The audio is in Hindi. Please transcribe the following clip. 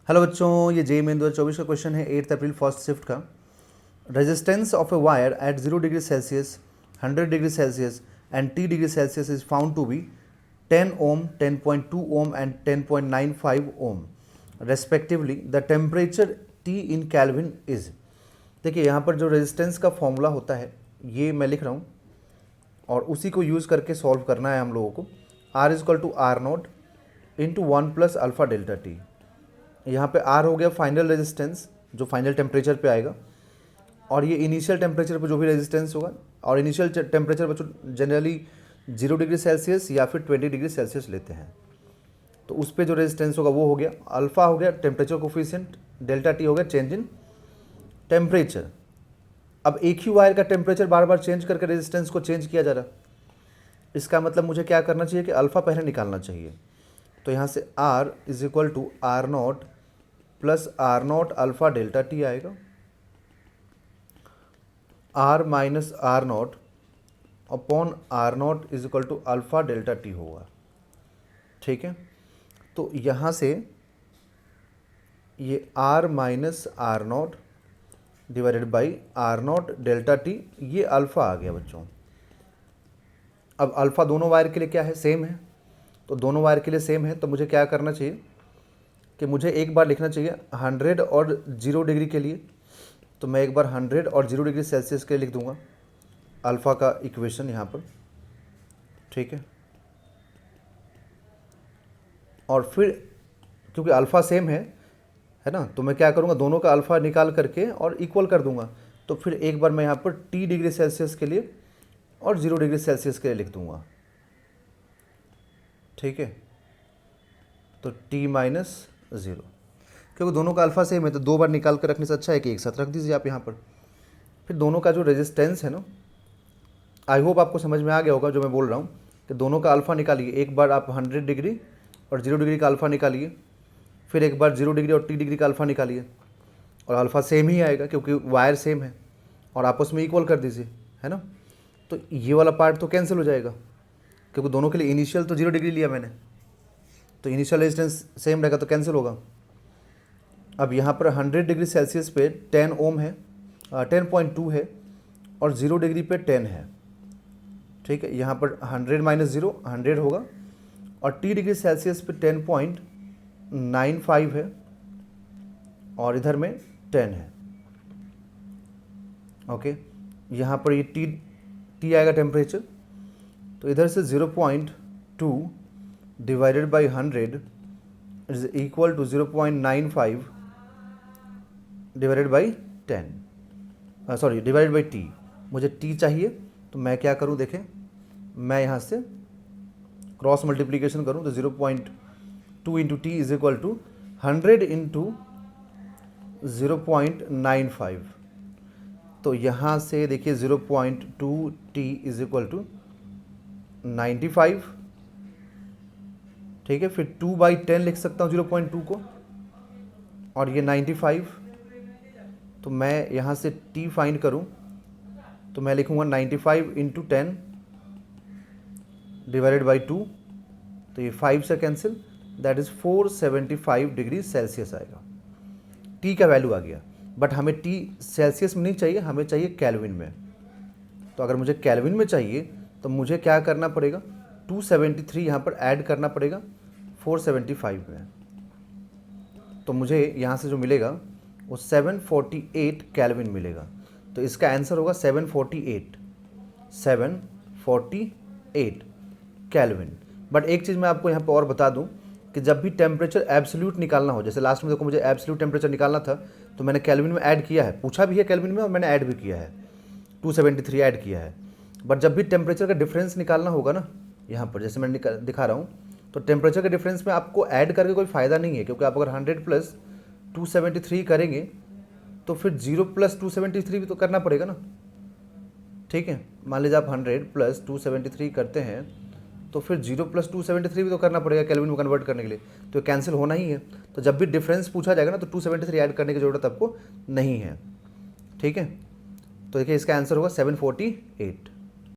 हेलो बच्चों, ये जेईई मेन 2024 का क्वेश्चन है 8 अप्रैल फर्स्ट शिफ्ट का। Resistance of a wire at 0 degree Celsius, 100 degree Celsius and T degree Celsius is found to be 10 ohm, 10.2 ohm एंड 10.95 ohm respectively. The temperature T in kelvin is. देखिए यहाँ पर जो रेजिस्टेंस का फॉर्मूला होता है ये मैं लिख रहा हूँ और उसी को यूज़ करके सॉल्व करना है हम लोगों को। R is equal to R not into 1 plus alpha delta T. यहाँ पे R हो गया फाइनल रेजिस्टेंस जो फाइनल टेम्परेचर पे आएगा, और ये इनिशियल टेम्परेचर पे जो भी रेजिस्टेंस होगा। और इनिशियल टेम्परेचर बच्चों जनरली 0 डिग्री सेल्सियस या फिर 20 डिग्री सेल्सियस लेते हैं, तो उस पर जो रेजिस्टेंस होगा वो हो गया। अल्फ़ा हो गया टेम्परेचर कोफिशिएंट, डेल्टा टी हो गया चेंज इन टेम्परेचर। अब एक ही वायर का टेम्परेचर बार बार चेंज करके रेजिस्टेंस को चेंज किया जा रहा, इसका मतलब मुझे क्या करना चाहिए कि अल्फ़ा पहले निकालना चाहिए। तो यहाँ से R is equal to R not plus R not alpha delta T आएगा। R minus R not upon R not is equal to alpha delta T होगा। ठीक है, तो यहाँ से ये R minus R not divided by R not delta T, ये अल्फ़ा आ गया बच्चों। अब अल्फ़ा दोनों वायर के लिए क्या है, सेम है, तो दोनों वायर के लिए सेम है, तो मुझे क्या करना चाहिए कि मुझे एक बार लिखना चाहिए 100 और 0 डिग्री के लिए, तो मैं एक बार 100 और 0 डिग्री सेल्सियस के लिए लिख दूंगा अल्फ़ा का इक्वेशन यहाँ पर। ठीक है, और फिर क्योंकि अल्फ़ा सेम है ना, तो मैं क्या करूँगा दोनों का अल्फ़ा निकाल करके और इक्वल कर दूंगा। तो फिर एक बार मैं यहाँ पर T डिग्री सेल्सियस के लिए और 0 डिग्री सेल्सियस के लिए लिख दूंगा। ठीक है, तो T माइनस 0, क्योंकि दोनों का अल्फ़ा सेम है तो दो बार निकाल कर रखने से अच्छा है कि एक साथ रख दीजिए आप यहाँ पर। फिर दोनों का जो रेजिस्टेंस है ना, आई होप आपको समझ में आ गया होगा जो मैं बोल रहा हूँ कि दोनों का अल्फ़ा निकालिए। एक बार आप 100 डिग्री और 0 डिग्री का अल्फ़ा निकालिए, फिर एक बार 0 डिग्री और T डिग्री का अल्फ़ा निकालिए, और अल्फ़ा सेम ही आएगा क्योंकि वायर सेम है, और आपस में इक्वल कर दीजिए, है ना। तो ये वाला पार्ट तो कैंसिल हो जाएगा क्योंकि दोनों के लिए इनिशियल तो 0 डिग्री लिया मैंने, तो इनिशियल रेजिस्टेंस सेम रहेगा तो कैंसिल होगा। अब यहाँ पर 100 डिग्री सेल्सियस पे 10 ओम है, 10.2 है, और 0 डिग्री पे 10 है। ठीक है, यहाँ पर 100 माइनस 0 100 होगा, और T डिग्री सेल्सियस पे 10.95 है, और इधर में 10 है। ओके, यहाँ पर ये T आएगा टेम्परेचर, तो इधर से 0.2 divided by 100 is equal to 0.95 divided by 10, sorry divided by T। मुझे T चाहिए, तो मैं क्या करूं, देखें मैं यहाँ से क्रॉस मल्टीप्लिकेशन करूं तो 0.2 into T is equal to 100 into 0.95। तो यहाँ से देखिए 0.2 T इज इक्वल टू 95। ठीक है, फिर 2/10 लिख सकता हूँ 0.2 को, और ये 95। तो मैं यहाँ से T फाइंड करूँ तो मैं लिखूँगा 95 इंटू 10 डिवाइडेड बाई 2, तो ये 5 से cancel, that is 475 degree Celsius आएगा। T का वैल्यू आ गया, बट हमें T सेल्सियस में नहीं चाहिए, हमें चाहिए केल्विन में। तो अगर मुझे केल्विन में चाहिए तो मुझे क्या करना पड़ेगा, 273 यहाँ पर ऐड करना पड़ेगा 475 में। तो मुझे यहाँ से जो मिलेगा वो 748 केल्विन मिलेगा। तो इसका आंसर होगा 748 केल्विन। बट एक चीज़ मैं आपको यहाँ पर और बता दूँ कि जब भी टेम्परेचर एब्सोल्यूट निकालना हो, जैसे लास्ट में देखो मुझे एब्सोल्यूट टेम्परेचर निकालना था तो मैंने केल्विन में ऐड किया है, पूछा भी है केल्विन में और मैंने ऐड भी किया है, 273 ऐड किया है। बट जब भी टेम्परेचर का डिफरेंस निकालना होगा ना, यहाँ पर जैसे मैं दिखा रहा हूँ, तो टेम्परेचर के डिफरेंस में आपको ऐड करके कोई फ़ायदा नहीं है, क्योंकि आप अगर 100 प्लस 273 करेंगे तो फिर 0 प्लस 273 भी तो करना पड़ेगा ना। ठीक है, मान लीजिए आप 100 प्लस 273 करते हैं तो फिर 0 प्लस 273 भी तो करना पड़ेगा केल्विन में कन्वर्ट करने के लिए, तो कैंसिल होना ही है। तो जब भी डिफरेंस पूछा जाएगा ना तो 273 ऐड करने की ज़रूरत आपको नहीं है। ठीक है, तो देखिए इसका आंसर होगा 748।